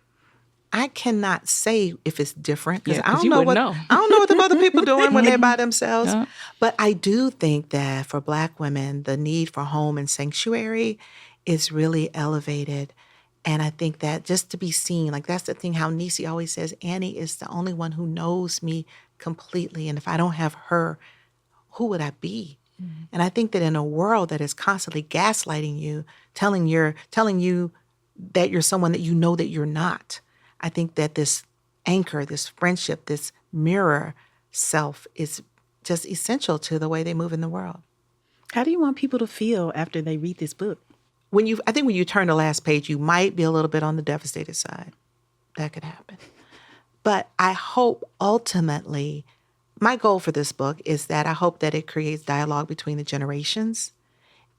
I cannot say if it's different, because Yeah, I 'cause don't you know wouldn't what know. I don't know what the other people doing when they're by themselves. Yeah. But I do think that for Black women, the need for home and sanctuary is really elevated. And I think that just to be seen, like that's the thing how Nisi always says, Annie is the only one who knows me completely. And if I don't have her, who would I be? And I think that in a world that is constantly gaslighting you, telling you that you're someone that you know that you're not, I think that this anchor, this friendship, this mirror self is just essential to the way they move in the world. How do you want people to feel after they read this book? I think when you turn the last page, you might be a little bit on the devastated side. That could happen. But I hope ultimately, my goal for this book is that I hope that it creates dialogue between the generations,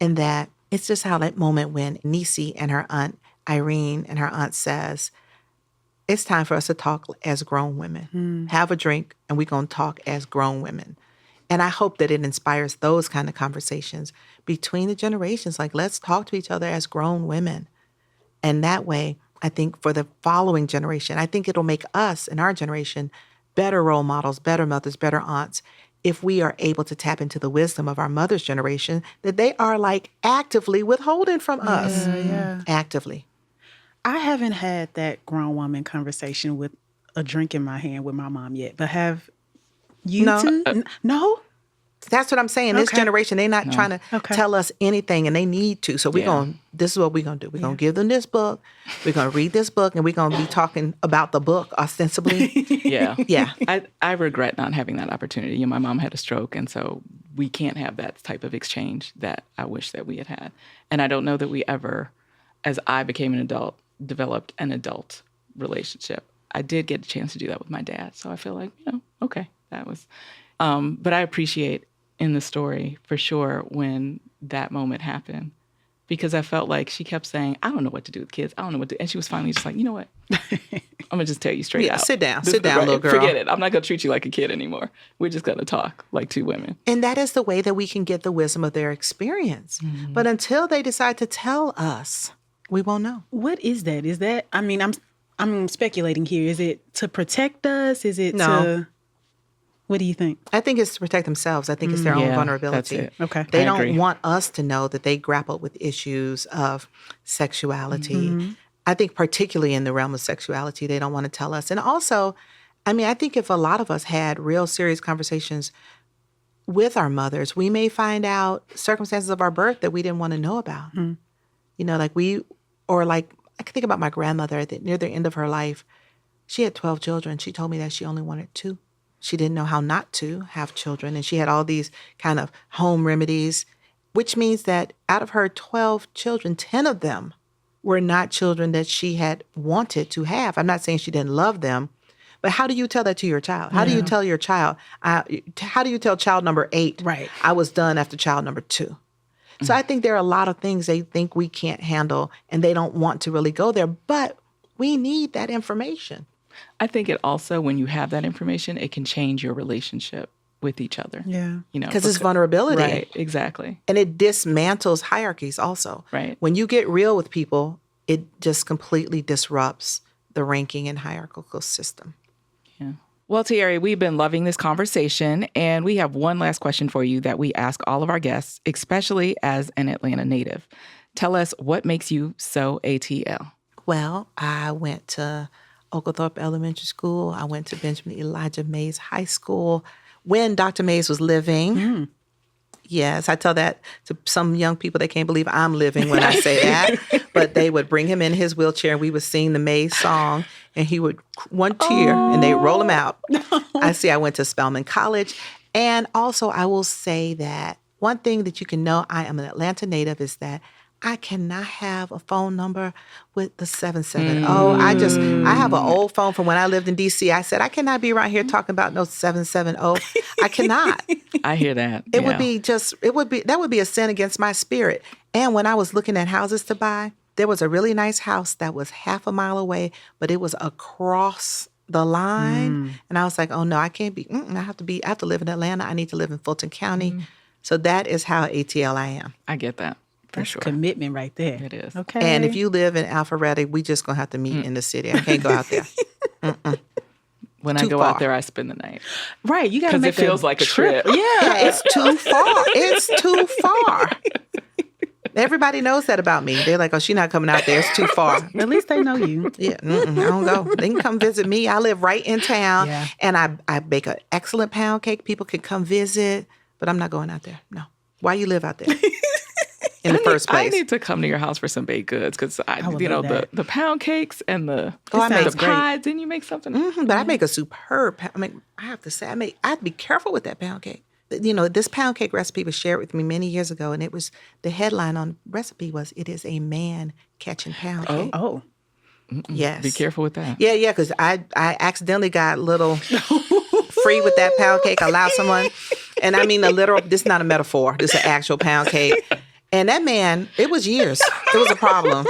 and that it's just how that moment when Nisi and her aunt Irene and her aunt says, it's time for us to talk as grown women. Have a drink and we're going to talk as grown women. And I hope that it inspires those kind of conversations between the generations. Like, let's talk to each other as grown women. And that way, I think for the following generation, I think it'll make us in our generation better role models, better mothers, better aunts, if we are able to tap into the wisdom of our mother's generation that they are like actively withholding from us. Yeah. Actively. I haven't had that grown woman conversation with a drink in my hand with my mom yet, but have you No. two? No? That's what I'm saying. This Okay. generation, they're not trying to Okay. tell us anything, and they need to. So this is what we're going to do. We're going to give them this book. We're going to read this book, and we're going to be talking about the book ostensibly. Yeah. Yeah. I regret not having that opportunity. My mom had a stroke, and so we can't have that type of exchange that I wish that we had had. And I don't know that we ever, as I became an adult, developed an adult relationship. I did get a chance to do that with my dad. So I feel like, okay, that was, but I appreciate in the story for sure when that moment happened, because I felt like she kept saying, I don't know what to do with kids. I don't know what to do. And she was finally just like, you know what? I'm going to just tell you straight out. Sit down, Right. little girl. Forget it. I'm not going to treat you like a kid anymore. We're just going to talk like two women. And that is the way that we can get the wisdom of their experience. But until they decide to tell us, we won't know. What is that? Is that, I mean, I'm speculating here. Is it to protect us? Is it No. to, what do you think? I think it's to protect themselves. I think it's their own Yeah, vulnerability. that's it. Okay. They I don't agree. want us to know that they grappled with issues of sexuality. I think particularly in the realm of sexuality, they don't want to tell us. And also, I mean, I think if a lot of us had real serious conversations with our mothers, we may find out circumstances of our birth that we didn't want to know about. I can think about my grandmother near the end of her life. She had 12 children. She told me that she only wanted 2. She didn't know how not to have children. And she had all these kind of home remedies, which means that out of her 12 children, 10 of them were not children that she had wanted to have. I'm not saying she didn't love them, but how do you tell that to your child? How do you tell your child? How do you tell child number 8, Right. I was done after child number 2? So I think there are a lot of things they think we can't handle and they don't want to really go there, but we need that information. I think it also, when you have that information, it can change your relationship with each other. Yeah. You know, Because it's vulnerability. Right, exactly. And it dismantles hierarchies also. Right. When you get real with people, it just completely disrupts the ranking and hierarchical system. Yeah. Well, Tayari, we've been loving this conversation, and we have one last question for you that we ask all of our guests, especially as an Atlanta native. Tell us, what makes you so ATL? Well, I went to Oglethorpe Elementary School. I went to Benjamin Elijah Mays High School when Dr. Mays was living. Yes, I tell that to some young people. They can't believe I'm living when I say that. But they would bring him in his wheelchair and we would sing the Mays song and he would one tear and they'd roll him out. I went to Spelman College. And also I will say that one thing that you can know I am an Atlanta native is that I cannot have a phone number with the 770. I have an old phone from when I lived in D.C. I said, I cannot be around here talking about no 770. I cannot. I hear that. That would be a sin against my spirit. And when I was looking at houses to buy, there was a really nice house that was half a mile away, but it was across the line. And I was like, oh no, I can't be, I have to live in Atlanta. I need to live in Fulton County. So that is how ATL I am. I get that. For That's sure. commitment right there. It is. Okay. And if you live in Alpharetta, we just going to have to meet in the city. I can't go out there. When I Too go far. out there, I spend the night. right, you got to Because make it feels like a trip. Yeah. It's too far. It's too far. Everybody knows that about me. They're like, oh, she's not coming out there. It's too far. At least they know you. Yeah, I don't go. They can come visit me. I live right in town. Yeah. And I bake an excellent pound cake. People can come visit. But I'm not going out there. No. Why you live out there? In the first place. I need to come to your house for some baked goods because would love that. the pound cakes and the I make the pies. Didn't you make something? But I make a superb. I have to say, I have to be careful with that pound cake. You know, this pound cake recipe was shared with me many years ago, and it was the headline on the recipe was, "It is a man catching pound cake." Oh. Yes. Be careful with that. Yeah, because I accidentally got a little free with that pound cake. Allowed someone, and I mean a literal. This is not a metaphor. This is an actual pound cake. And that man, it was years. It was a problem.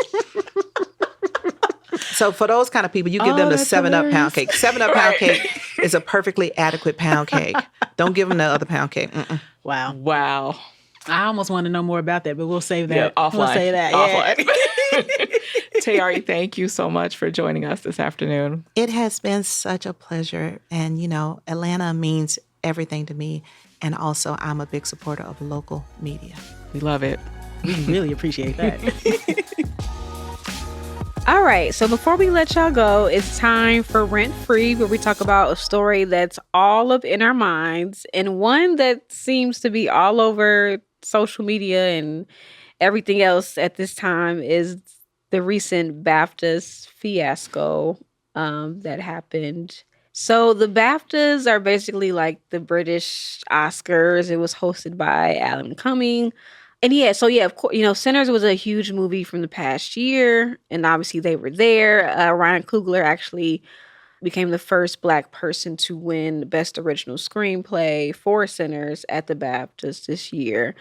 So for those kind of people, you give them the 7-Up pound cake. 7-Up pound cake is a perfectly adequate pound cake. Don't give them the other pound cake. Wow. Wow. I almost want to know more about that, but we'll save that. Yeah, offline. We'll say that. Yeah. Offline. Tayari, thank you so much for joining us this afternoon. It has been such a pleasure. And, you know, Atlanta means everything to me. And also, I'm a big supporter of local media. We love it. We really appreciate that. All right, so before we let y'all go, it's time for Rent Free, where we talk about a story that's all up in our minds and one that seems to be all over social media and everything else at this time is the recent BAFTAs fiasco that happened. So the BAFTAs are basically like the British Oscars. It was hosted by Alan Cumming. And of course, you know, Sinners was a huge movie from the past year, and obviously they were there. Ryan Coogler actually became the first Black person to win Best Original Screenplay for Sinners at the BAFTAs this year.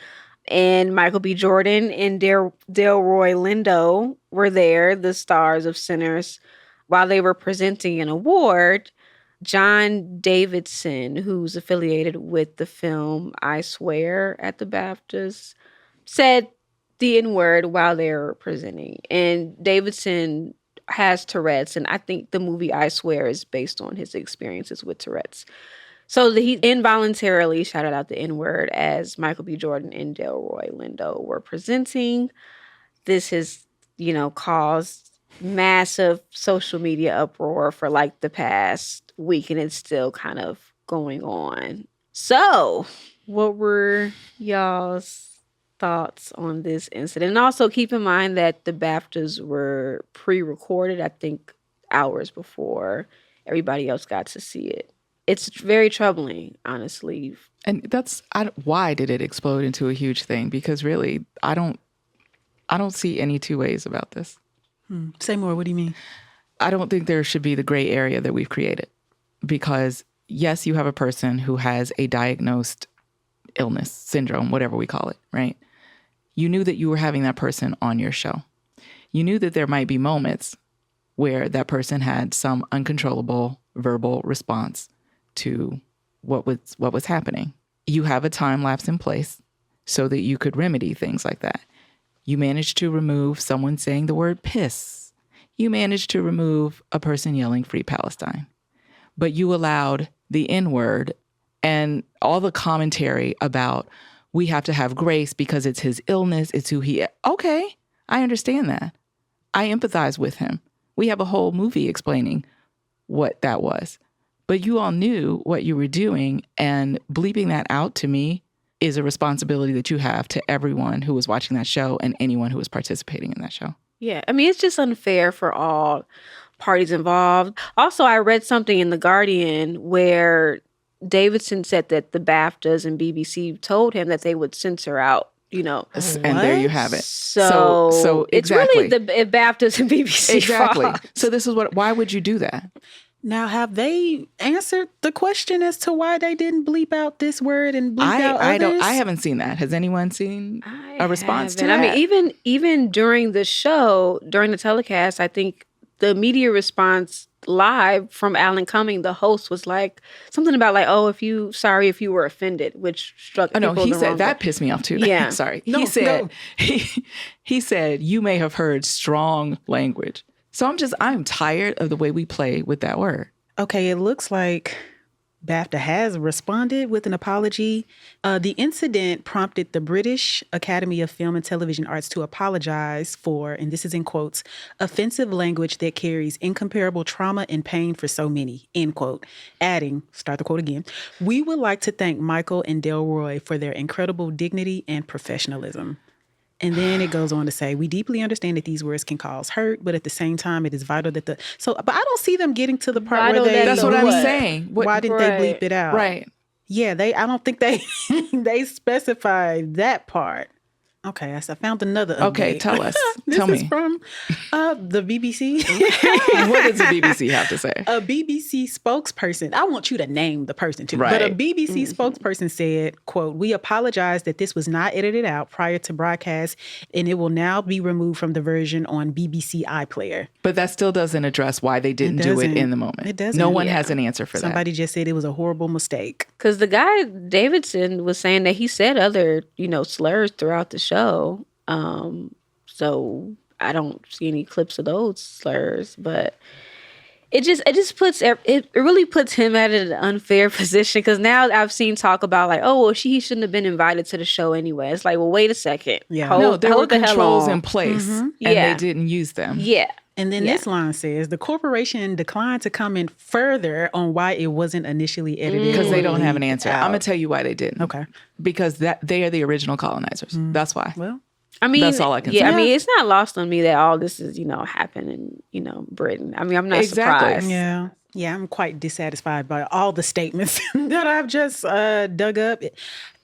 And Michael B. Jordan and Delroy Lindo were there, the stars of Sinners, while they were presenting an award. John Davidson, who's affiliated with the film I Swear at the BAFTAs, said the N-word while they were presenting. And Davidson has Tourette's, and I think the movie I Swear is based on his experiences with Tourette's. So he involuntarily shouted out the N-word as Michael B. Jordan and Delroy Lindo were presenting. This has, you know, caused massive social media uproar for like the past week, and it's still kind of going on. So what were y'all's thoughts on this incident? And also keep in mind that the BAFTAs were pre-recorded. I think hours before everybody else got to see it. It's very troubling, honestly. And why did it explode into a huge thing? Because really, I don't see any two ways about this. Say more. What do you mean? I don't think there should be the gray area that we've created, because yes, you have a person who has a diagnosed illness, syndrome, whatever we call it, right? You knew that you were having that person on your show. You knew that there might be moments where that person had some uncontrollable verbal response to what was happening. You have a time lapse in place so that you could remedy things like that. You managed to remove someone saying the word piss. You managed to remove a person yelling Free Palestine. But you allowed the N-word and all the commentary about we have to have grace because it's his illness, it's who he is. Okay, I understand that. I empathize with him. We have a whole movie explaining what that was. But you all knew what you were doing, and bleeping that out to me is a responsibility that you have to everyone who was watching that show and anyone who was participating in that show. Yeah, I mean, it's just unfair for all parties involved. Also, I read something in The Guardian where Davidson said that the BAFTAs and BBC told him that they would censor out, And there you have it. So it's exactly. really the BAFTAs and BBC Exactly. fault. So this is why would you do that? Now, have they answered the question as to why they didn't bleep out this word and bleep out others? I haven't seen that. Has anyone seen a response to that? I mean, even during the show, during the telecast, I think the media response live from Alan Cumming, the host, was like something about like, "Oh, if you were offended," which struck. Oh no, people he the said wrong that way. pissed me off too. Yeah, sorry. No, he said he said you may have heard strong language. So I'm tired of the way we play with that word. Okay, it looks like BAFTA has responded with an apology. The incident prompted the British Academy of Film and Television Arts to apologize for, and this is in quotes, offensive language that carries incomparable trauma and pain for so many, end quote. Adding, start the quote again, "We would like to thank Michael and Delroy for their incredible dignity and professionalism." And then it goes on to say, "We deeply understand that these words can cause hurt, but at the same time, it is vital that but I don't see them getting to the part where they. That's what I'm saying. Why didn't they bleep it out? Right. Yeah, I don't think they they specified that part. Okay, I found another update. Okay, tell us. This Tell is me. from the BBC. What does the BBC have to say? A BBC spokesperson, I want you to name the person too, Right. but a BBC spokesperson said, quote, "We apologize that this was not edited out prior to broadcast, and it will now be removed from the version on BBC iPlayer." But that still doesn't address why they didn't do it in the moment. It doesn't. No one Yeah. has an answer for Somebody just said it was a horrible mistake. Because the guy Davidson was saying that he said other, slurs throughout the show. So I don't see any clips of those slurs, but it just puts it really puts him at an unfair position, because now I've seen talk about like, oh, well, he shouldn't have been invited to the show anyway. It's like, well, wait a second. Yeah. there were the hell controls on. in place, and Yeah. they didn't use them. Yeah. And then this line says, "The corporation declined to comment further on why it wasn't initially edited." Because they don't have an bleeped answer. out. I'm going to tell you why they didn't. Okay. Because they are the original colonizers. That's why. Well, I mean, That's all I can say. I mean, it's not lost on me that all this is, happened in, Britain. I mean, I'm not Exactly. surprised. yeah. Yeah, I'm quite dissatisfied by all the statements that I've just dug up.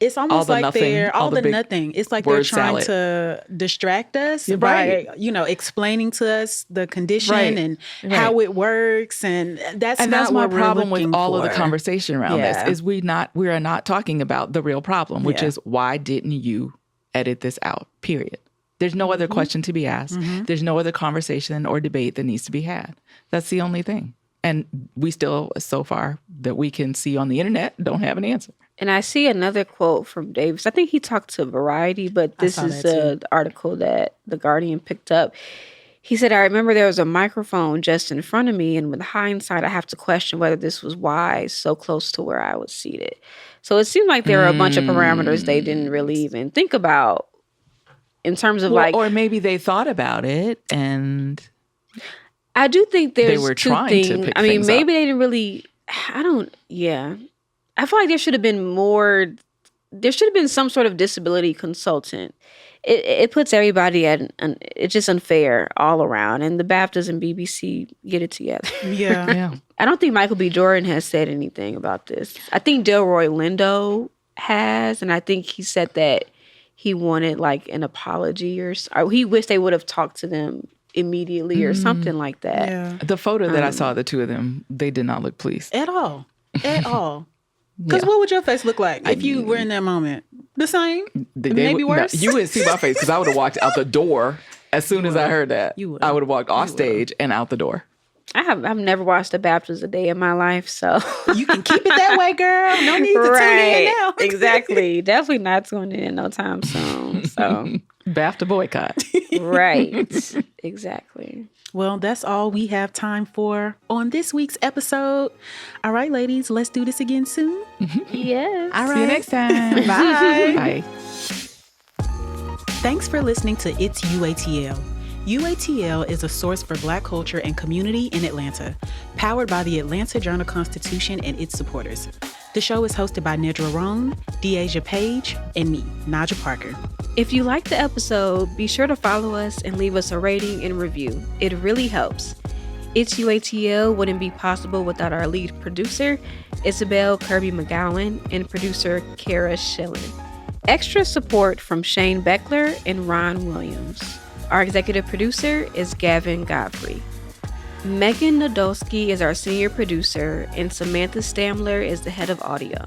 It's almost the like nothing, they're all all the the big nothing. It's like they're word trying salad. to distract us You're by, right. explaining to us the condition Right. and Right. how it works, and that's And not that's my what we're problem with looking all of the for. conversation around Yeah. this is we are not talking about the real problem, which Yeah. is why didn't you edit this out? Period. There's no other question to be asked. There's no other conversation or debate that needs to be had. That's the only thing. And we still, so far that we can see on the internet, don't have an answer. And I see another quote from Davis. I think he talked to Variety, but this saw is that the article that The Guardian picked up. He said, "I remember there was a microphone just in front of me, and with hindsight, I have to question whether this was wise, so close to where I was seated." So it seemed like there were a bunch of parameters they didn't really even think about in terms of Or maybe they thought about it and I do think there's were two trying to things. pick I mean, things maybe up. they didn't really. I feel like there should have been more. There should have been some sort of disability consultant it puts everybody it's just unfair all around. And the BAFTAs and BBC get it together. Yeah. Yeah. I don't think Michael B. Jordan has said anything about this. I think Delroy Lindo has, and I think he said that he wanted like an apology or he wished they would have talked to them immediately or something like that. Yeah. The photo that I saw, the two of them, they did not look pleased. At all. At all. Because Yeah. what would your face look like if you were in that moment? The same? Maybe worse? No, you wouldn't see my face because I would have walked out the door as soon as I heard that. You would. I would have walked off stage and out the door. I've never watched the BAFTAs a day in my life, so You can keep it that way, girl. No need to tune in now. Exactly. Definitely not tuning in no time soon. So BAFTA boycott. right. Exactly. Well, that's all we have time for on this week's episode. All right, ladies, let's do this again soon. Yes. All right. See you next time. Bye. Bye. Thanks for listening to It's UATL. UATL is a source for Black culture and community in Atlanta, powered by the Atlanta Journal-Constitution and its supporters. The show is hosted by Nedra Roan, Deasia Page, and me, Naja Parker. If you liked the episode, be sure to follow us and leave us a rating and review. It really helps. It's UATL wouldn't be possible without our lead producer, Isabel Kirby McGowan, and producer Kara Schillen. Extra support from Shane Beckler and Ron Williams. Our executive producer is Gavin Godfrey. Megan Nadolski is our senior producer, and Samantha Stamler is the head of audio.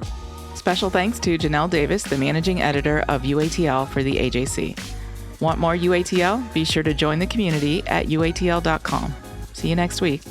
Special thanks to Janelle Davis, the managing editor of UATL for the AJC. Want more UATL? Be sure to join the community at uatl.com. See you next week.